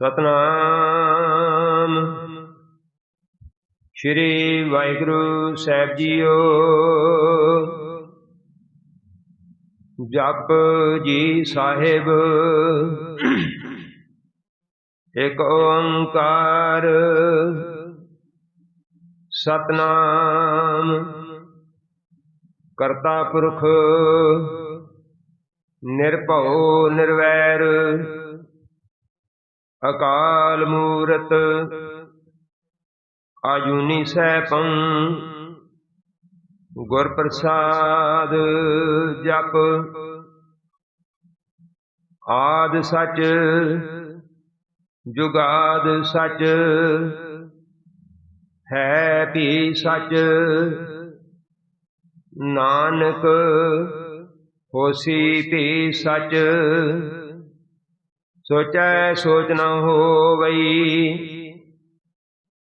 सतनाम श्री वाहिगुरु साहिब जीओ। जप जी साहिब एक ओंकार सतनाम करता पुरख निर्भउ निर्वैर अकाल मूरत आजूनी सैभं गुर प्रसाद। जप आद सच जुगाद सच है भी सच नानक होसी भी सच। सोचै सोच न होवई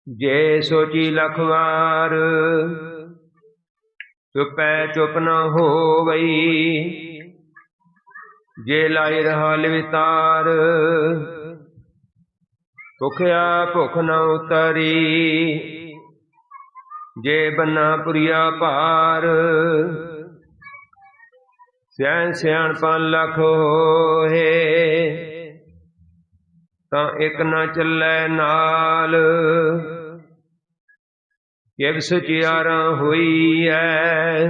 जे सोची लख वार। चुपै चुप न होवई जे लाई रहा लिवितार। भुखया भुख न उतरी जे बन्ना पुरिया पार। सियाण सियाणपन लख होए तां इक न चलै नाल। किव सचियारा होई है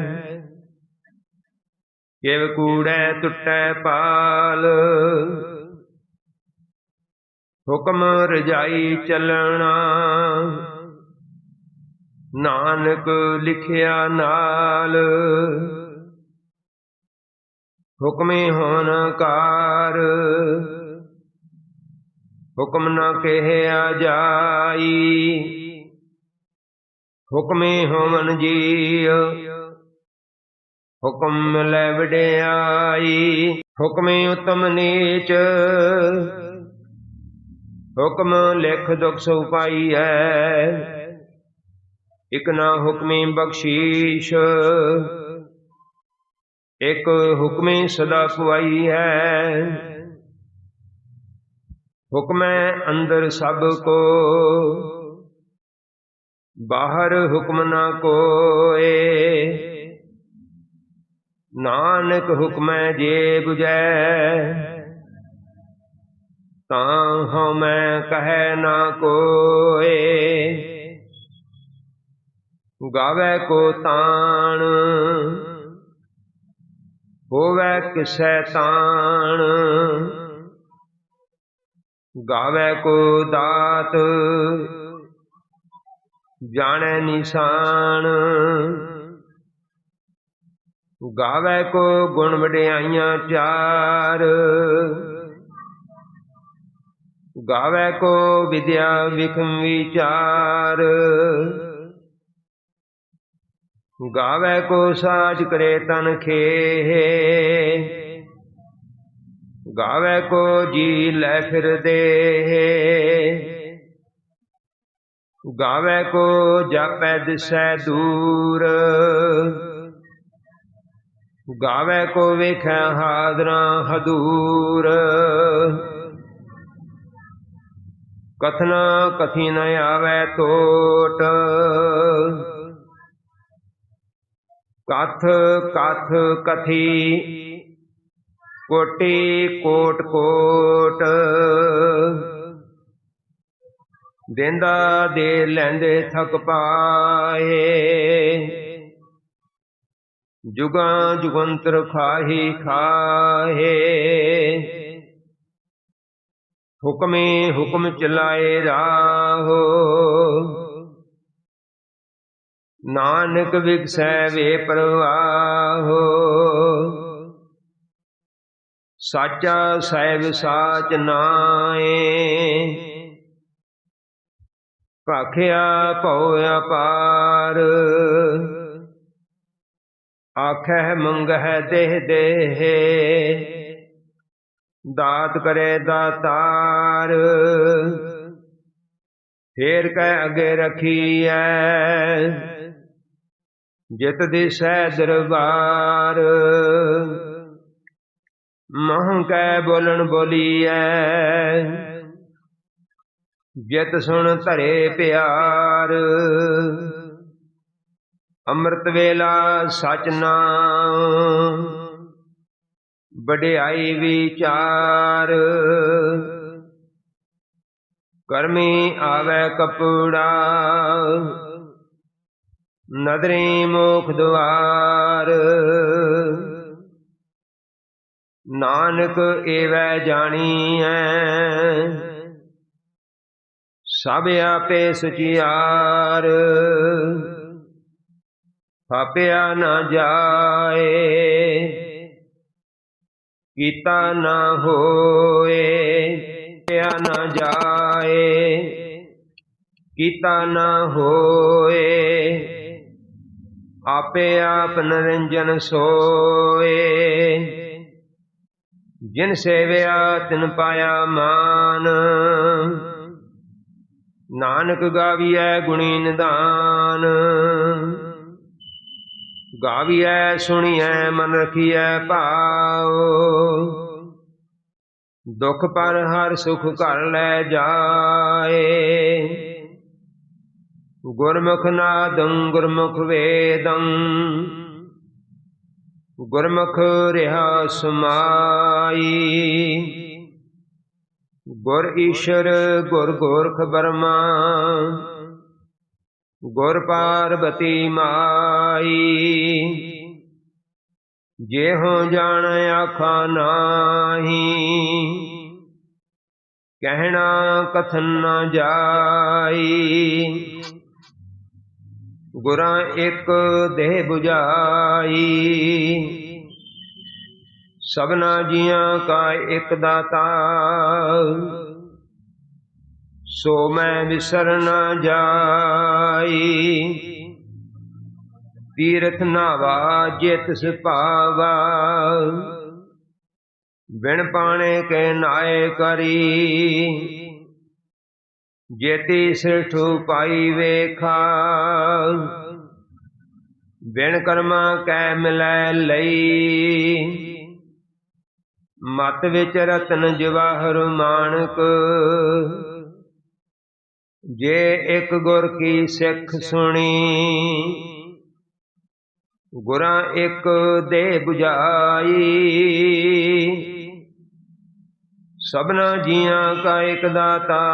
किव कूड़ै टुटै पाल। हुक्म रजाई चलना नानक लिखिया नाल। हुक्मे होन कार हुक्म न कहिया जाई। हुक्मे होवन जीय हुक्म मिलै वडियाई। हुक्मे उत्तम नीच हुक्म लिख दुख सुख पाईऐ। इक ना हुक्मे बख्शीश एक हुक्मे सदा पुआई है। हुक्मै अंदर सब को बाहर हुक्म न कोए। नानक हुक्मै जे बुझै तां हउमै कहै न कोए। गावै को ताण होवै किसै ताण। गावै को दात जानै निशान। गावै को गुण वडियाइयां चार। गावै को विद्या विखम विचार। गावै को साज करे तन खेह। गावै को जी लै फिर देह। गावै को जापै दिसै दूर। गावै को वेखै हादरां हदूर। कथना कथी न आवै तोट कथ कथ कथी कोटि कोट कोट। देंदा दे लैंदे थक पाए जुगां जुगंतर खाही खाहे। हुक्मे हुक्म चलाए राहो नानक विगसै वे परवाहो। साचा साहिब साच नाए भाखिया भउ अपार। आखै मंगै देह देह दात करे दातार। फेर कै अगे रखीऐ जित दिसै दरबार। मह कै बोलन बोलीऐ ਜਿਤ ਸੁਣ ਧਰੇ ਪਿਆਰ। ਅੰਮ੍ਰਿਤ ਵੇਲਾ ਸਚ ਨਾਮ ਵਡਿਆਈ ਵਿਚਾਰ। ਕਰਮੀ ਆਵੈ ਕਪੜਾ ਨਦਰੀ ਮੋਖ ਦੁਆਰ। ਨਾਨਕ ਏਵੈ ਜਾਣੀਐ ਸਭ ਆਪੇ ਸੁਚਿਆਰ। ਥਾਪਿਆ ਨਾ ਜਾਏ ਕੀਤਾ ਨਾ ਹੋਏ। ਥਾਪਿਆ ਨਾ ਜਾਏ ਕੀਤਾ ਨਾ ਹੋਏ। ਆਪੇ ਆਪ ਨਿਰੰਜਨ ਸੋਏ। ਜਿਨ ਸੇਵਿਆ ਤਿਨ ਪਾਇਆ ਮਾਨ। ਨਾਨਕ ਗਾਵੀਐ ਗੁਣੀ ਨਿਧਾਨ। ਗਾਵੀਐ ਸੁਣੀਐ ਮਨ ਰਖੀਐ ਭਾਉ। ਦੁਖ ਪਰ ਹਰ ਸੁਖ ਘਰ ਲੈ ਜਾਏ। ਗੁਰਮੁਖ ਨਾਦੰ ਗੁਰਮੁਖ ਵੇਦੰ। ਗੁਰਮੁਖ ਰਿਹਾ ਸਮਾਈ। ਗੁਰ ਈਸ਼ਰ ਗੁਰ ਗੋਰਖ ਬਰਮਾ। ਗੁਰ ਪਾਰਬਤੀ ਮਾਈ। ਜਿਹੋ ਜਾਣ ਆਖਾ ਨਾਹੀ। ਕਹਿਣਾ ਕਥਨ ਨਾ ਜਾਈ। ਗੁਰਾਂ ਇੱਕ ਦੇਹ 부ਝਾਈ। ਸਭਨਾ ਜੀਆਂ ਕਾ ਇੱਕ ਦਾਤਾ। ਸੋ ਮੈਂ ਵਿਸਰ ਨਾ ਜਾਈ। ਤੀਰਥ ਨਾਵਾ ਜੇ ਤਿਸ ਭਾਵਾ। ਬਿਨ ਪਾਣੇ ਕੇ ਨਾਏ ਕਰੀ। ਜੇਤੀ ਸਿਰਠੁ ਪਾਈ ਵੇਖਾ। ਬਿਨ ਕਰਮਾ ਕੈ ਮਿਲੈ ਲਈ। ਮਤ ਵਿੱਚ ਰਤਨ ਜਵਾਹਰ ਮਾਣਕ। ਜੇ ਇੱਕ ਗੁਰ ਕੀ ਸਿੱਖ ਸੁਣੀ। ਗੁਰਾਂ ਇੱਕ ਦੇਹ 부ਝਾਈ। ਸਭਨਾ ਜੀਆਂ ਕਾ ਇੱਕ ਦਾਤਾ।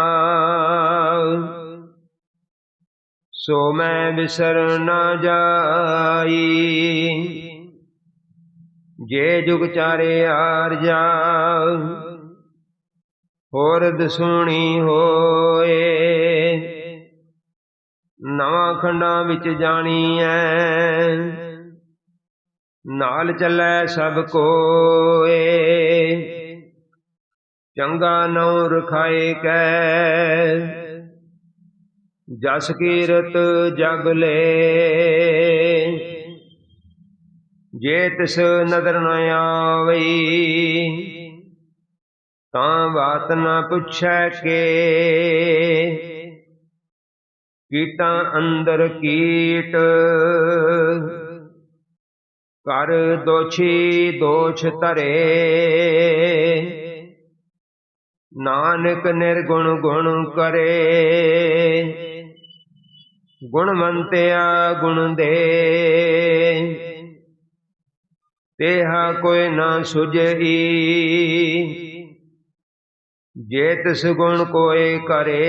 ਸੋ ਮੈਂ ਵਿਸਰ ਨਾ ਜਾਈ। ਜੇ ਜੁਗ ਚਾਰੇ ਆਰਜਾ। ਹੋਰ ਦਸੂਣੀ ਹੋਏ। ਨਵਾਂ ਖੰਡਾਂ ਵਿੱਚ ਜਾਣੀਐ। ਨਾਲ ਚੱਲੈ ਸਭ ਕੋਏ। ਚੰਗਾ ਨਉ ਰਖਾਏ ਕੈ। ਜਸ ਕੀਰਤ ਜਗ ਲੈ। ਜੇ ਤਿਸ ਨਦਰ ਨ ਆਵਈ। ਤਾਂ ਬਾਤ ਨ ਪੁੱਛੈ ਕੇ। ਕੀਟਾਂ ਅੰਦਰ ਕੀਟ। ਕਰ ਦੋਛੀ ਦੋਛ ਧਰੇ। ਨਾਨਕ ਨਿਰਗੁਣ ਗੁਣ ਕਰੇ। ਗੁਣਵੰਤਿਆ ਗੁਣ ਦੇ। ਤੇਹਾ ਕੋਈ ਨਾ ਸੁਝਈ। ਜੇ ਤਿਸ ਗੁਣ ਕੋਇ ਕਰੇ।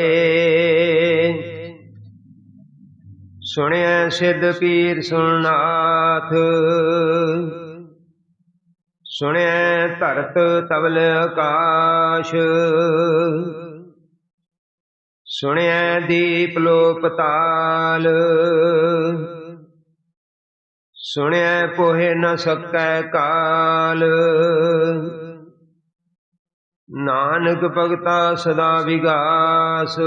ਸੁਣਿਐ ਸਿੱਧ ਪੀਰ ਸੁਣਨਾਥ। ਸੁਣਿਐ ਧਰਤ ਤਵਲ ਆਕਾਸ਼। ਸੁਣਿਐ ਦੀਪ ਲੋ ਪਤਾਲ। ਸੁਣਿਐ ਪੋਹਿ ਨ ਸਕੈ ਕਾਲ। ਨਾਨਕ ਭਗਤਾ ਸਦਾ ਵਿਗਾਸ।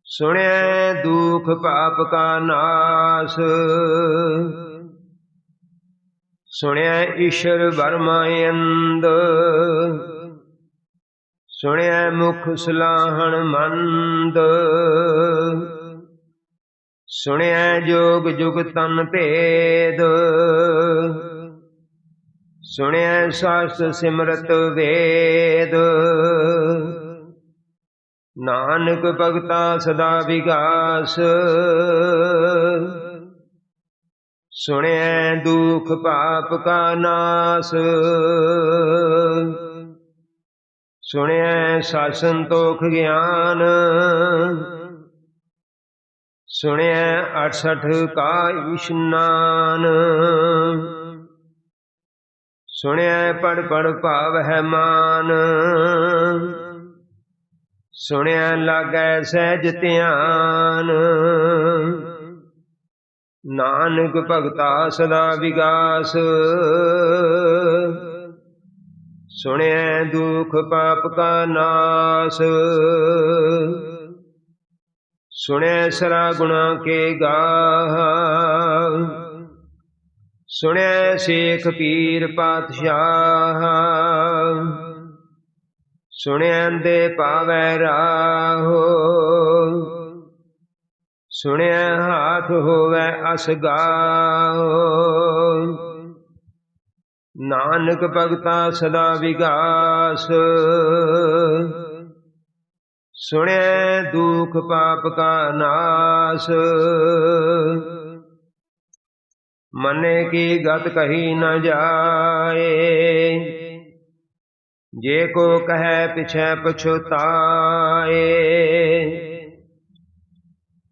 ਸੁਣਿਐ ਦੁਖ ਪਾਪ ਕਾ ਨਾਸ। ਸੁਣਿਐ ਈਸ਼ਰ ਬਰਮਾ ਅੰਦ। ਸੁਣਿਐ ਮੁਖ ਸਲਾਹਣ ਮੰਦ। ਸੁਣਿਐ ਜੋਗ ਜੁਗ ਤਨ ਭੇਦ। ਸੁਣਿਐ ਸਾਸਤ ਸਿਮਰਤ ਵੇਦ। नानक भगता सदा विगास, सुने दुख पाप का नाश। सुने सत संतोख ज्ञान, सुने 68 का इशनान। सुने पढ़ पढ़ पावै मान, सुने लागै सहज ध्यान। नानक भगता सदा विगास, सुने दुख पाप का नाश। सुने सरा गुणा के गाह, सुने शेख पीर पातशाह। सुने अंधे पावै राहो, सुने हाथ होवै असगाहो। नानक भगता सदा विगास, सुने दुख पाप का नाश। मने की गत कही न जाए, जे को कहे पिछे पछुताए।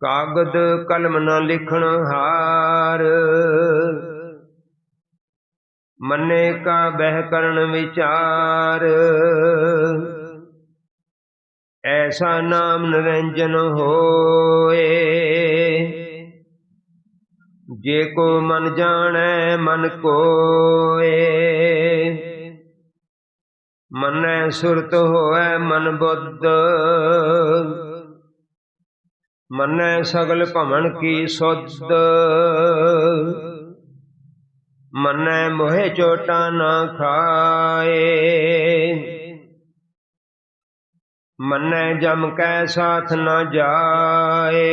कागद कलम न लिखण हार, मने का बह करन विचार। ऐसा नाम निरंजन होए, जे को मन जाने मन कोए। मनै सुरत होए मन बुद्ध, मनै सगल भमन की सुध। मनै मोहे चोटा न खाए, मनै जम कै साथ न जाए।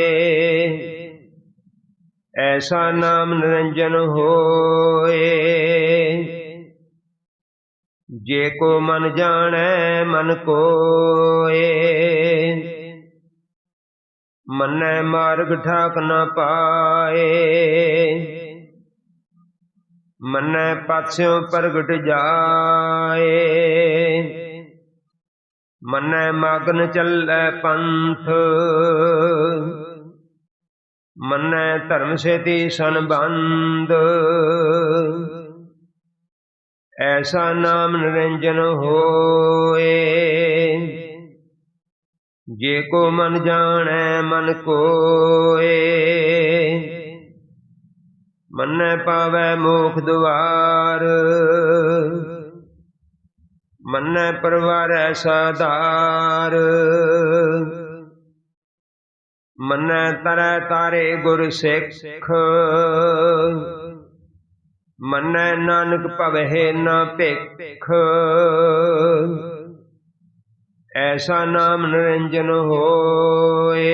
ऐसा नाम निरंजन होए, जे को मन जाने मन कोए। मनै मार्ग ठाक न पाए, मनै पास्यों प्रगट जाए। मनै मगन चलै पंथ, मनै धर्म सेती संबंध। ऐसा नाम निरंजन होए, जे को मन जाने मन कोए। मनै पावै मोख द्वार, मनै परवारै साधार। मनै तरै तारे गुर सिख, मनै नानक भवै न भिख। ऐसा नाम निरंजन होए,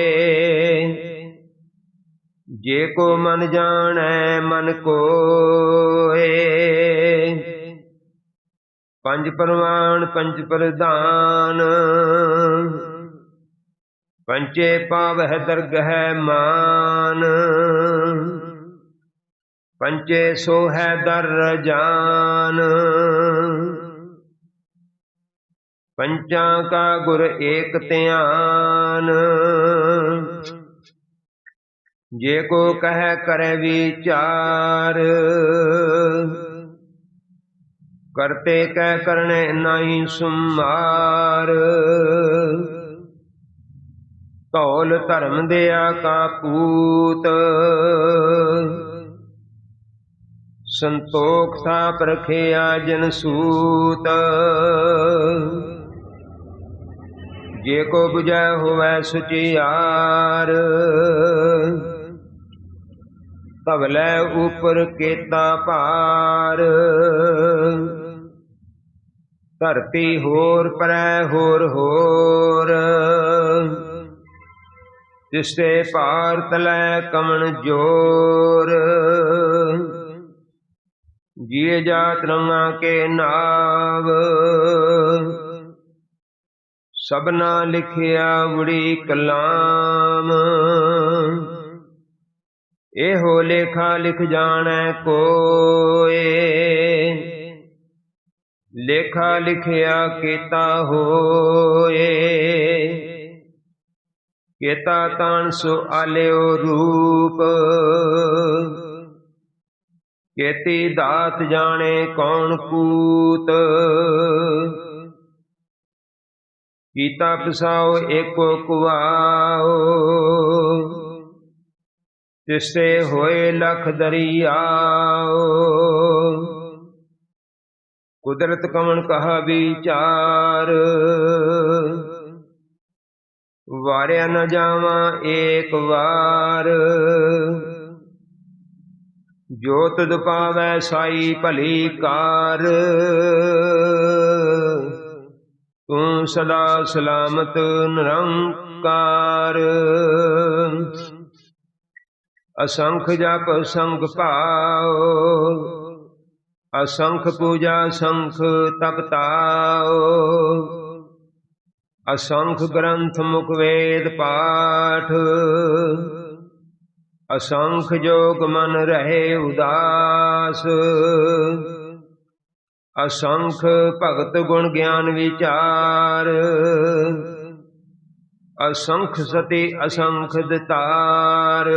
जे को मन जाने मन कोए। पंज परवान पंच प्रधान, पंचे पावह दरगह मान। पंचे सोहै दर जान, पंचा का गुर एक ध्यान। जे को कह करे विचार, करते कह करने नहीं सुमार। धौल धर्म दया का पूत, संतोख था परखिया जन सूत। जे को बुझै होवै सुचियार, तवलै ऊपर केता पार। धरती होर परै होर होर, तिसते पार तलै कमन जोर। जिय जात रंगा के नाव, सबना लिखिया बड़ी कलाम, एहो लेखा लिख जाने कोय, लेखा लिखिया केता होए, केता तान सो आलियो रूप, केती दात जाने कौन कूत, कीता पिसाओ एको कुआओ, तिससे होए लख दरियाओ, कुदरत कमन कहा विचार, वार्या न जावा एक बार, जो तुद पावै साई भली कार, तू सदा सलामत निरंकार। असंख जप संख पाओ, असंख पूजा संख तप ताओ, असंख ग्रंथ मुख वेद पाठ, असंख जोग मन रहे उदास, असंख भगत गुण ज्ञान विचार, असंख सती असंख दितार,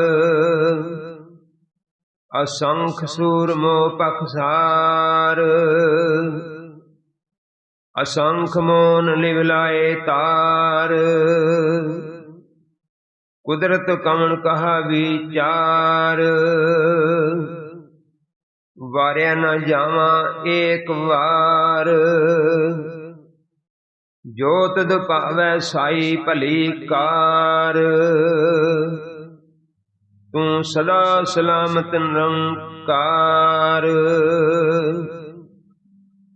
असंख सूरमो पखसार, असंख मोन लिवलाए तार, कुदरत कमन कहा विचार, वार्या न जावा एक बार, जो तुद पावै साई भली कार, तू सदा सलामत निरंकार।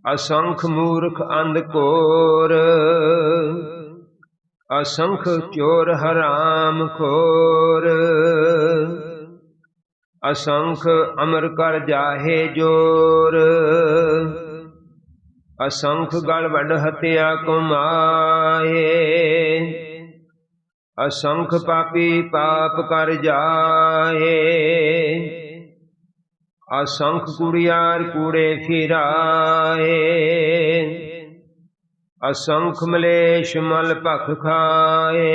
असंख मूर्ख अंधकोर, असंख चोर हराम खोर, असंख अमर कर जाहे जोर, असंख गल वड हत्या कमाए, असंख पापी पाप कर जाए, असंख कुड़ियार कूड़े फिराए, असंख मलेश मल भख खाए,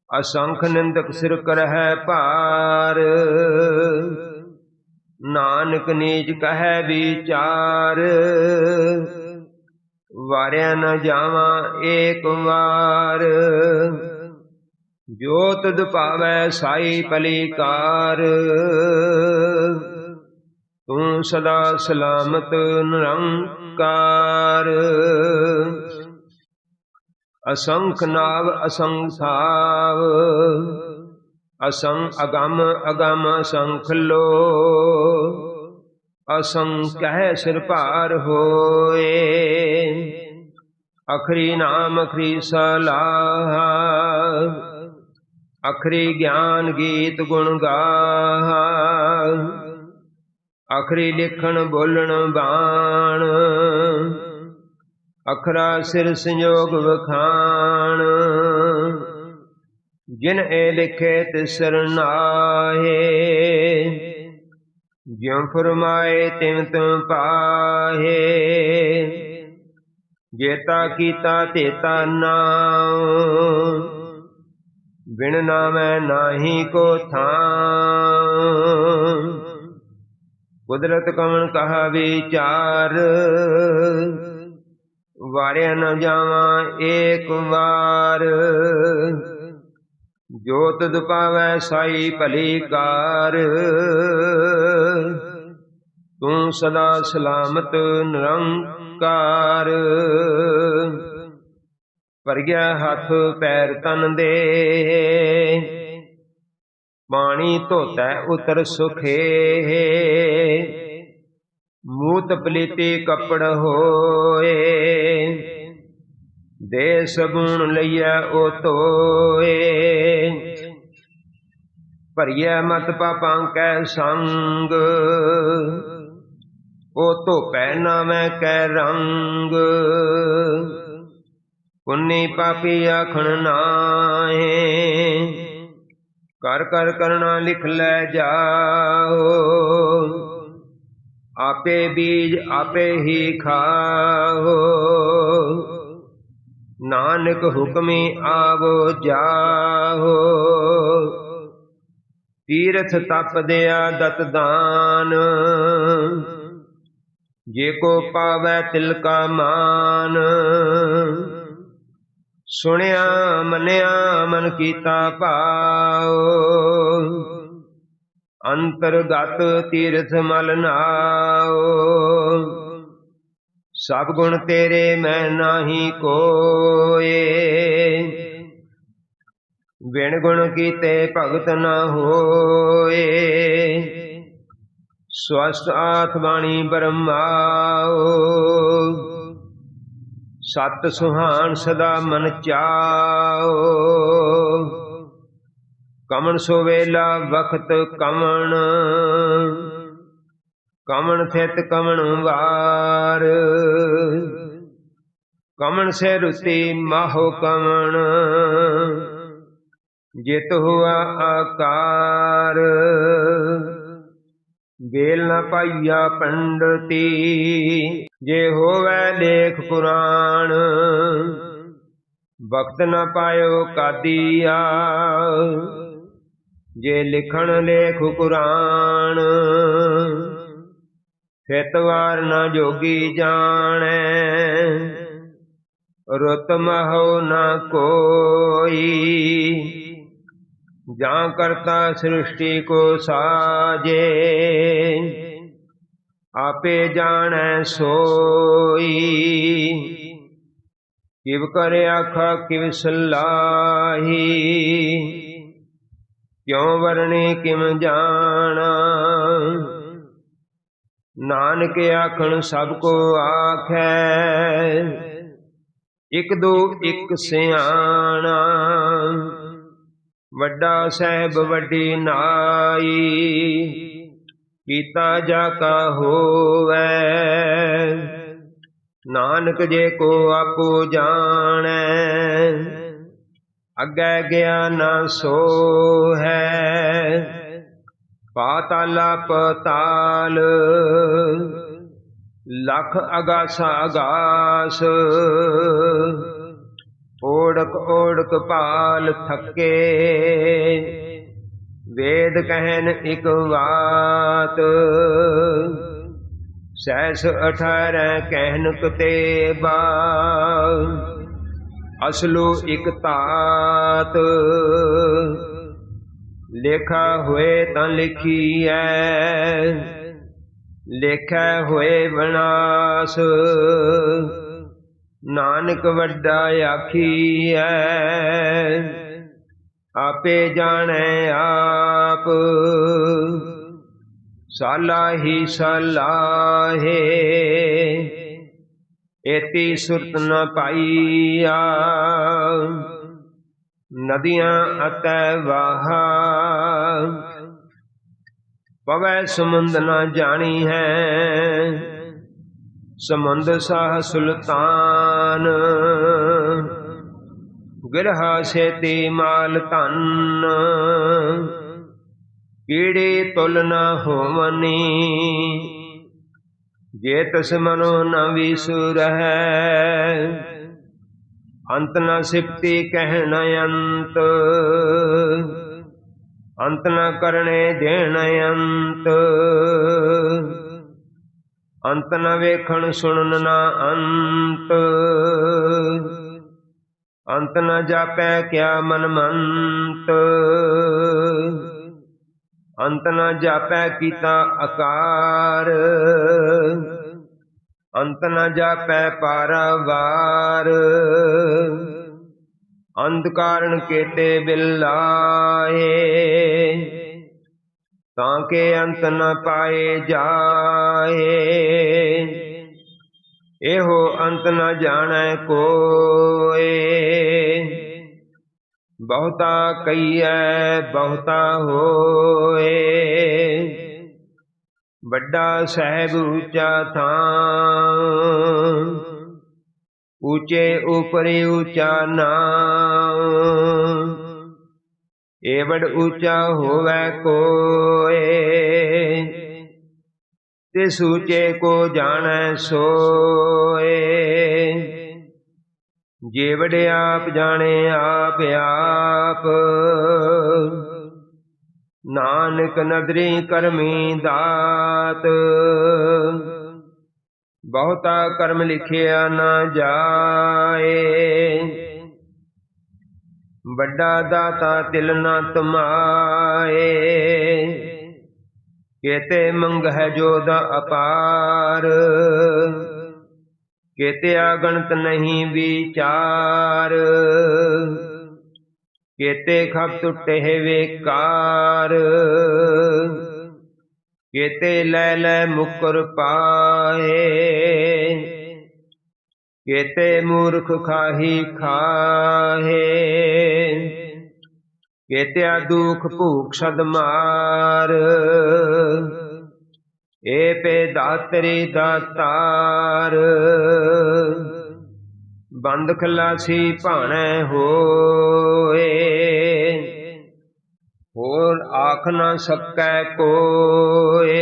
असंख निंदक सिर करह पार, नानक नीच कह विचार, वार्या न जावा एक बार, जो तुद पावै साई भली कार, तू सदा सलामत निरंकार। असंख नाव असंख थाव, असंख अगम अगम असंख लो, असंख कह सिर पार होए, अखरी नाम अखरी सलाह, अखरी ज्ञान गीत गुण गाहा, अखरी लिखण बोलण बाण, अखरा सिर संयोग वखाण, जिन ए लिखे तिसर नाहे, ज्यों फरमाए तिम तुम पाहे, जेता कीता तेता नाम, बिन नामै नाही को थाम, कुदरत कमन कहा विचार, वार्या न जावा एक बार, जो तुद पावै साई भली कार, तू सदा सलामत निरंकार। भरग्या हथ पैर तन दे, पानी धोतै उतर सुखे, मूत पलीती कपड़ होए, दे सबून लइया ओ तोए, भरिया मत पापां कै संग, ओ धोपै नामै कै रंग, पुन्नी पापी आखण नाहे, कर कर करना लिख ले जाओ। आपे बीज आपे ही खाओ, नानक हुक्मी आवो जाओ। तीरथ तप दया दत दान, जेको पावै तिल का मान। सुनिया मनिया मन कीता भाओ, अंतरगत तीरथ मल नाओ। सब गुण तेरे मैं नाही कोए, बिन गुण कीते भगत न होए। स्वस्थ आत्माणी ब्रह्माओ, सत सुहान सदा मन चाओ। कमन सोवेला वक्त कमन, कमन थित कमन वार। कमन से रुति माहो कमन, जित हुआ आकार। बेल न पाइया पंडती, जे होवै लेख पुराण। वक्त न पायो कादिया, जे लिखण लेख कुरान। फितवार न जोगी जाने, रुत महो न कोई। जां करता सृष्टि को साजे, आपे जाने सोई। किव कर आखा किव सलाही, क्यों वरणी किम जाना। नानक आखन सबको आखै, इक दो इक सियाणा। वड्डा साहिब वड्डी नाई, कीता जाका होवै। नानक जे को आपो जानै, अग्गै गया न सोहै। पाताला पताल, लख अगासा अगास। ओढ़क ओढ़क पाल थके, वेद कहन इक बात। सहस 18 कहन कतेबा, असलो इक तात। लेखा होए तां लिखिए, लेखा होए विनाश। नानक वड्डा आखिए, आपे जाने आप। सालाही सलाहे, एती सुरत न पाईया। नदियां अतै वाहा, पवै समुंद न जानी है। समुंद साह सुल्तान, गिरहा सेती माल धन। कीड़े तुल न होवनी, जे तस मनो न विसुरहै। अंत न सिप्ति कहन अंत, अंत न करणे देण अंत। अंत न वेखण सुनन न अंत, अंत न जापै क्या मन मंत। अंत न जापै कीता आकार, अंत न जापै पारावार। अंधकारण केते बिलाए, ताके अंत न पाए जाए। एहो अंत न जाने कोए, बहुता कहिए बहुता होए। ਵੱਡਾ ਸਾਹਿਬ ਉੱਚਾ ਥਾਂ, ऊंचे ऊपरी ऊंचा नाम, एवड ऊंचा होवै कोय, तिस ऊंचे को जानै सोय। जेवड आप जाने आप आप, नानक नदरी करमी दात। बहुता कर्म लिखिया न जाए, बड़ा दाता तिल न तुमाए। केते मंगह जोध अपार, केते अगणत नहीं विचार। केते खप टुटे बेकार, केते लै लै मुकर पाए। केते मूर्ख खाही खाहे, केत्या दुख भूख सदमार। ए पे दातरी दातार, बंद खलासी भाणै होए। होर आख न सकै कोय,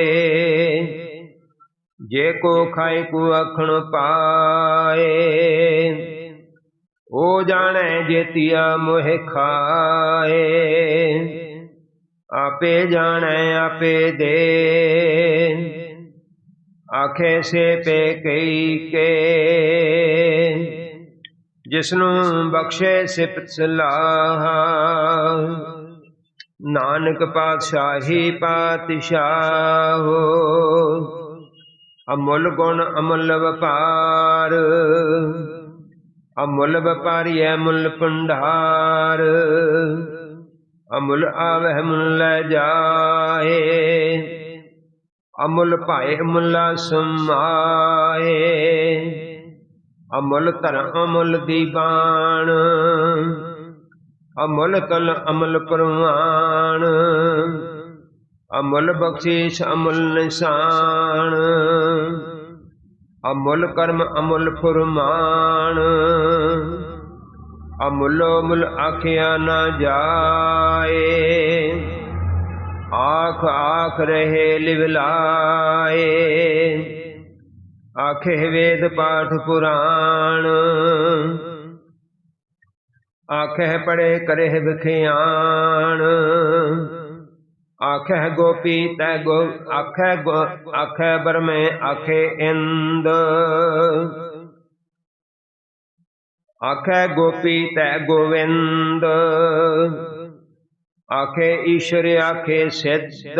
जे को खाए को अखण पाए। ओ जाने जेतिया मोह खाए, आपे जाने आपे दे। आखे से पे कई के, जिसनू बख्शे सिफत सलाह। नानक पातशाही पातशाह, अमुल गुण अमुल वपार। अमुल व्यापारी अमुल भंडार, अमुल आवह मुल जाए। अमुल भाए अमुला समाए, अमुल धर अमुल दीवान। अमुल तल अमुल परवान, अमुल बख्शीश अमुल निशान। अमुल कर्म अमुल फुरमान, अमुलो मुल आखिया न जाए। आख आख रहे लिवलाए, आखे वेद पाठ पुराण। आखे पढ़े करे बखियान, आखे गोपी तै गो आखे बरमे आखे इंद। आखे गोपी तै गोविंद, आखे ईश्वर आखे सिद्ध।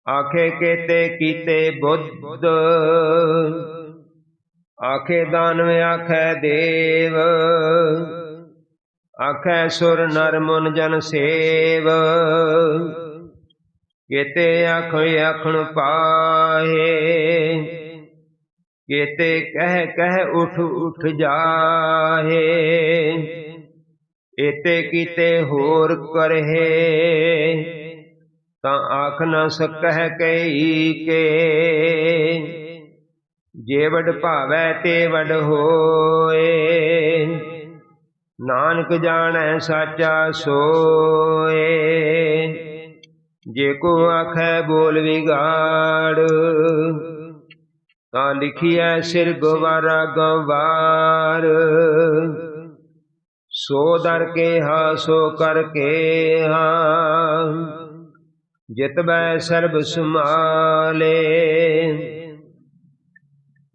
आखे केते कीते बुद्ध, आखे दानव आखे देव। आखे सुर नर मुन जन सेव, केते आखो आखण पाहे। केते कह कह उठ उठ जाहे, एते कीते होर करहे। ता आख न सकह कई के, जेवड भावै तेवड होए। नानक जानै साचा सोए, जेको आखै बोल विगाड़। ता लिखिए सिर गवारा गवार, सो दर के हा सो कर के हा। जितबै सर्ब सुमाले,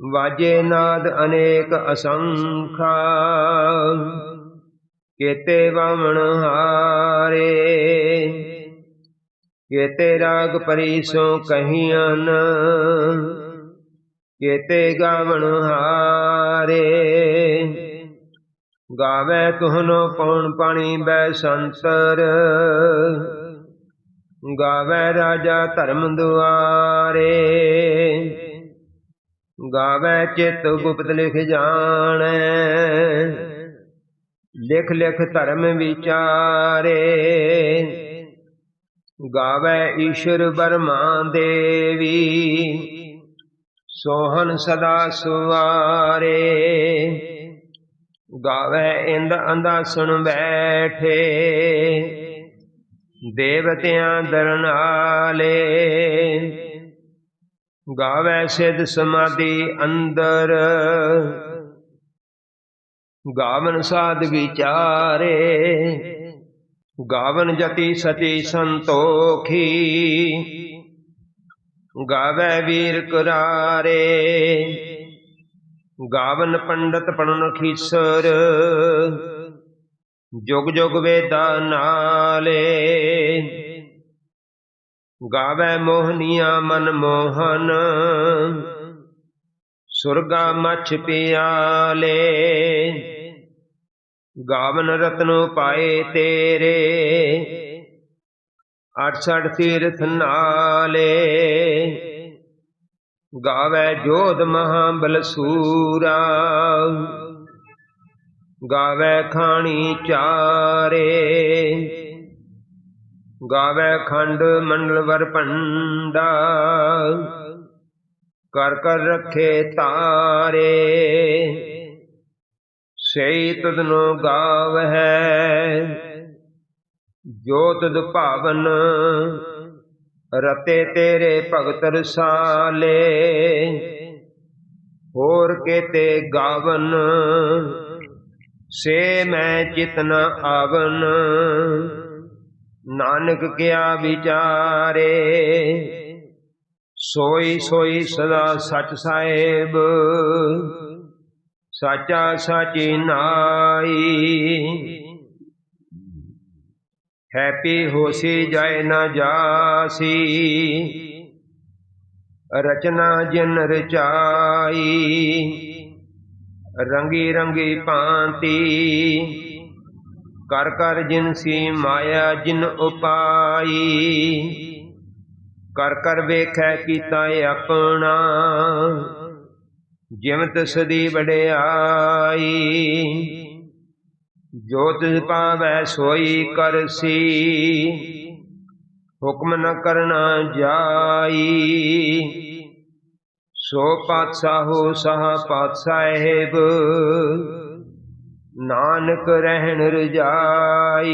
वाजे नाद अनेक असंखा। केते वामन हारे, केते राग परिसो कहियन। केते गावण हारे, गावे तुहनो पौन पानी बैसंतर। गावे राजा धर्म दुआरे, गावे चित गुप्त लिख जाने। लिख लिख धर्म विचारे, गावे ईश्वर बर्मा देवी। सोहन सदा सुवारे। गावे इंद अंदासन बैठे, देवतियां दरनाले। गावे सिद्ध समाधि अंदर, गावन साध विचारे। गावन जति सती संतोखी, गावे वीर करारे। गावन पंडित पढ़न खीसर, जुग जुग वेदा नाले। गावे मोहनिया मन मोहन, सुरगा मछ पियाले। गावन रत्नो पाए तेरे, 68 तीर्थ नाले। गावे जोध महाबल सूरा, गावे खानी चारे। गावे खंड मंडल वर पंडा, कर कर रखे तारे। सही तुदनो गाव है, जो तुद भावन। रते तेरे भगत रसाले, होर केते गावन। से मैं चितन आवन, नानक क्या विचारे। सोई सोई सदा सच साहेब, साचा साची नाई। हैप्पी होसी जाए न जासी, रचना जिन रचाई। रंगी रंगी भांति, कर कर जिनसी माया जिन उपाई। कर कर वेखै कीता अपना, जिमत सदी वड्याई। जो तिस पावै सोई करसी, हुक्म न करना जाई। सो पातशाहो सहा पातशाहेब, नानक रहन रजाई।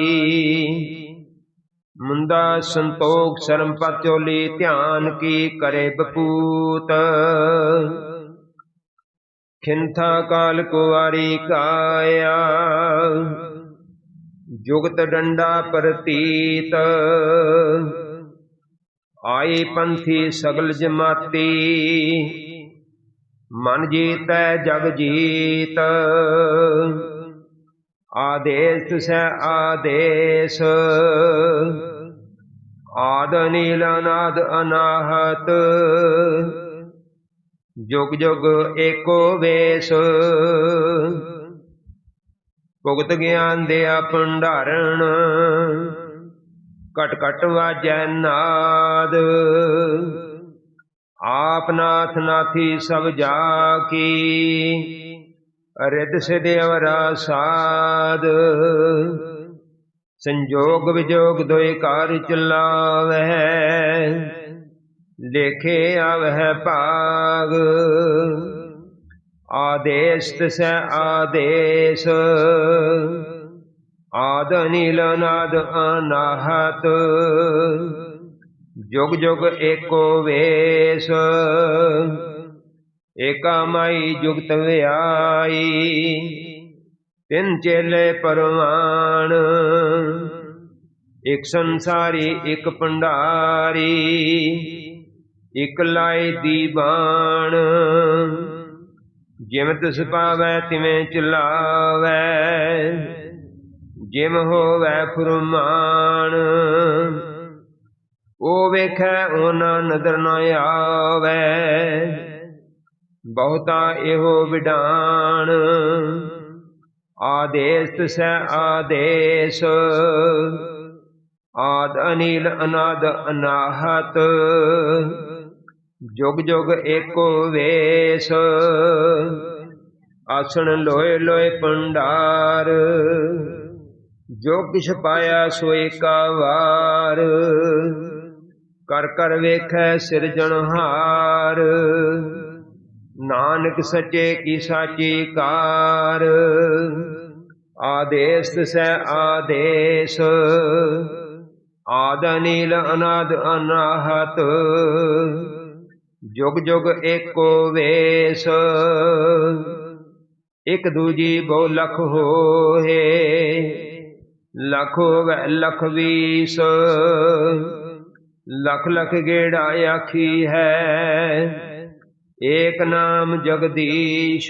मुंदा संतोख शर्म पचोली, ध्यान की करे बपूत। खिंथा काल कुआरी काया, जुगत डंडा प्रतीत। आई पंथी सगल जमाती, मन जीतै जग जीत। आदेश से आदेश, आद नील अनाद अनाहत। जुग जुग एको वेश, भुगत ज्ञान दिया भंडारण। कट कट वाजै नाद, आप नाथ नाथी सब जाकी। रिद सिद्ध अवरा साध, संजोग विजोग दोय कार चलावै। लेखे आवै भाग, आदेश तिसै आदेश। आद नील अनाद अनाहत, जुग जुग एको वेश। एका माई जुगत व्याई, तिन चेले परवान। एक संसारी एक भंडारी, एक लाई दीवान। जिम तिस पावै तिवें चलावै, जिम होवै फुरमान। ओ वेखै ओना नदर न आवै, बहुता एहो विडान। आदेश तिसै आदेश, आद अनील अनाद अनाहत। जुग जुग एको वेश, आसन लोए लोए भंडार। जो किछ पाया सोई का वार, कर कर वेखै सिरजनहार। नानक सचे की साची कार, आदेश से आदेश, आद अनील अनाद अनाहत, जुग जुग एको वेश, एक दूजी बहु लख होए, लख होवे लख बीस, लख लख गेड़ा आखी है, एक नाम जगदीश।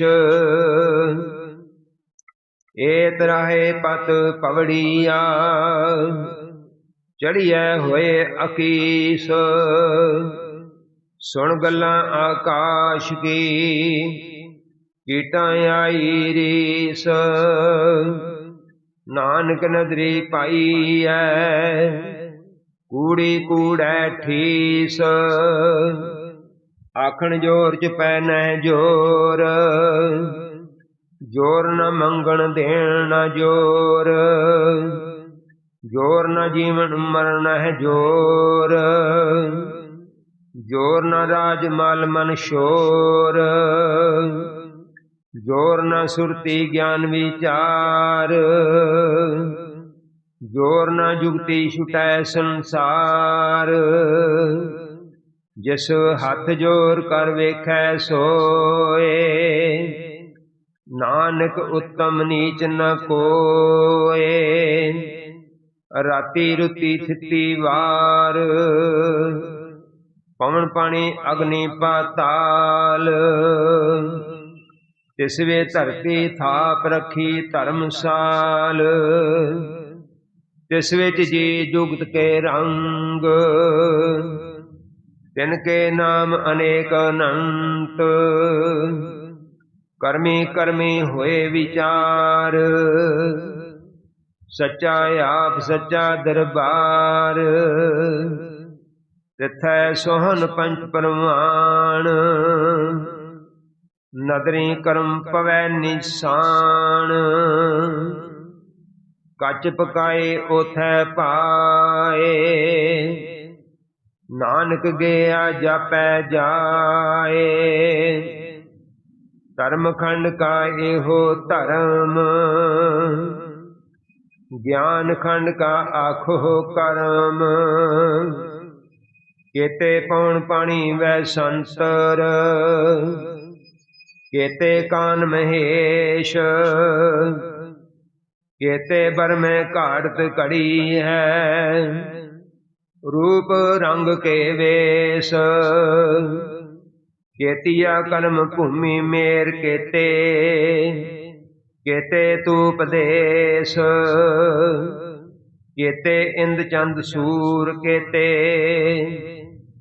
एत राहे पत पवड़िया, चढ़िए होए अकीस, सुन गल्लां आकाश की, कीटां आई रीस। नानक नदरी पाई है, कूड़ी कूड़ै ठीस, आखण जोर च पै नह जोर, जोर न मंगण देण न जोर, जोर न जीवन मरण है जोर, जोर न राज माल मन शोर, जोर न सुरती ज्ञान विचार, जोर न जुगती छुटै संसार, जिस हथ जोर कर वेखै सोए, नानक उत्तम नीच न कोए। राती रुती थिती वार, पवन पानी अग्नि पाताल, तिसवे धरती थाप रखी धर्मसाल, तिस विच जी जुगत के रंग, तिनके नाम अनेक अनंत, कर्मी कर्मी होए विचार, सच्चा आप सच्चा दरबार, तिथै सोहन पंच परमाण, नदरी कर्म पवै निशान, कच पकाए ओथै पाए, नानक गया जापै जाए, धर्म खंड का एहो धर्म, ज्ञान खंड का आखो कर्म, केते पौन पानी वै संतर, केते कान महेश, केते बर में घाड़त कड़ी है, रूप रंग के वेश, केतिया कर्म भूमि मेर केते, केते तूप देश, केते इंद चंद सूर केते,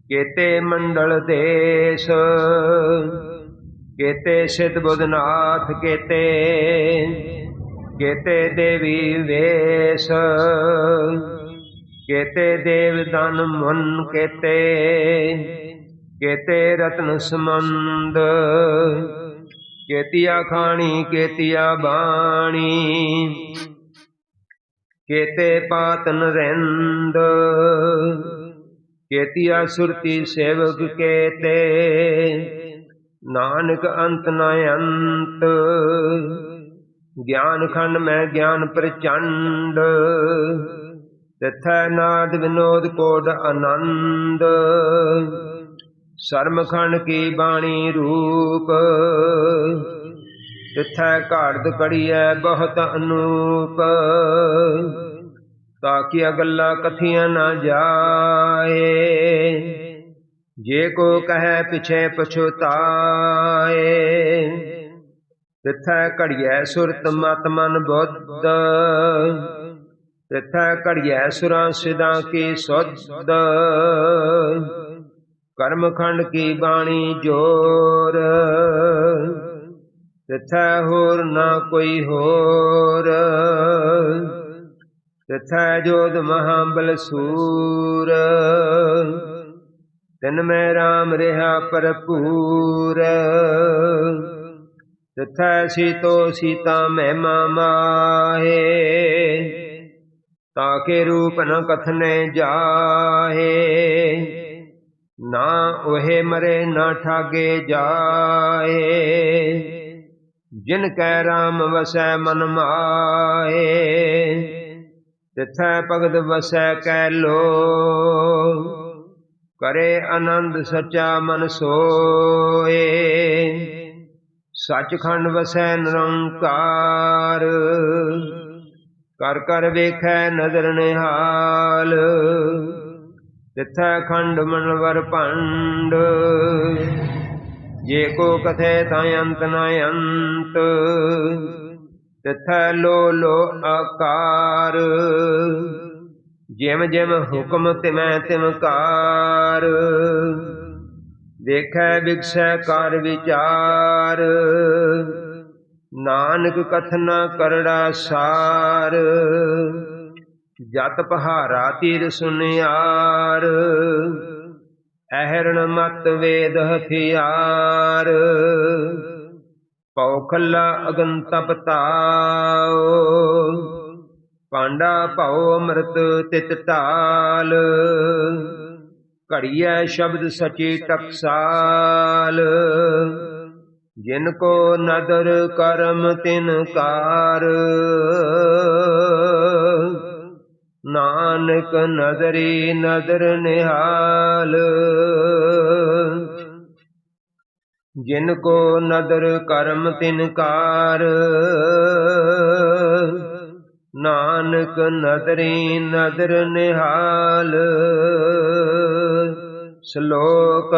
केते मंडल देश, केते सिद्ध बुधनाथ केते, केते देवी वेश, केते देव दान मन केते, केते रत्न समंद, केतिया खाणी केतिया बाणी, केते पातन रेंद, केतिया सुरती सेवक केते, नानक अंत न अंत, ज्ञान खंड में ज्ञान प्रचंड, तिथै नाद विनोद कोड आनंद, शर्म खंड की बाणी रूप, तिथै घाड़त कड़ियै बहुत अनूप, ताकिया गल्ला कथियां न जाए, जे को कहे पिछे पछुताए, तिथै घड़ियै सुरत मत मन बुद्ध, तिथै घड़ियै सुरां सिद्धां की सुध, कर्म खंड की बाणी जोर, तिथै होर न कोई होर, तिथै जोध महाबल सूर, तिन में राम रहा भरपूर, तिथै सीतो सीता महिमा माहे, ताके रूप न कथने जाहे, ना ओहे मरे ना ठागे जाए, जिन कै राम वसै मन माए। तिथै भगत वसै कै लो, करे आनंद सचा मन सोए। सचखंड वसै निरंकार, कर कर वेखै नदर निहाल। तिथै खंड मनवर भंड, जे को कथे तां अंत न अंत। तिथै लो लो आकार, जिम जिम हुक्म तिमै तिम कार। देखै बिगसै कार विचार, नानक कथन करड़ा सार। जत पहारा तीर सुनियार, अहरण मत वेद हथियार। पौ खल्ला अगन तप ताओ, पांडा भौ अमृत तित टाल। घड़िया शब्द सची टकसाल, जिनको नदर करम तिनकार। नानक नदरी नदर निहाल, जिनको नदर करम तिनकार। नानक नदरी नदर निहाल। श्लोक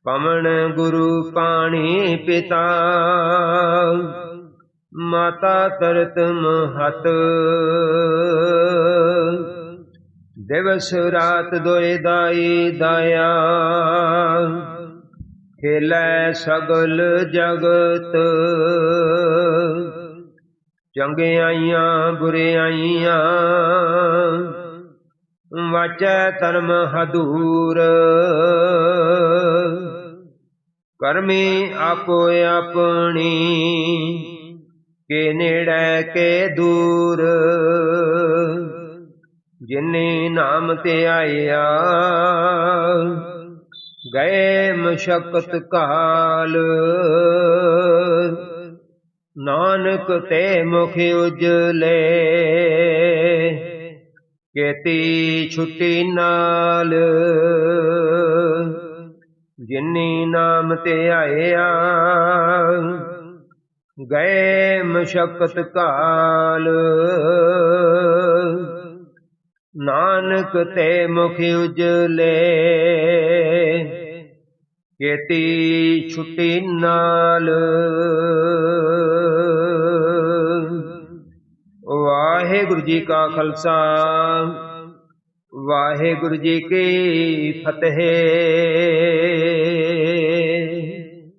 पवन गुरु पाणी पिता, माता तरत महत। दिवस रात दोए दाई दाया, खेलै सगल जगत। चंगियाइयां बुरियाइयां, वाचै धर्म हदूर। करमी आपो अपनी, के नेड़े के दूर। जिन्नी नाम ते आया, गए मशक्कत काल। नानक ते मुख उजले, केती छुट्टी नाल। जिन्नी नाम ते आया, गए मशक्कत काल। नानक ते मुख उजले, केती छुट्टी नाल। वाहिगुरु जी का खालसा, वाहिगुरु जी की फतेह।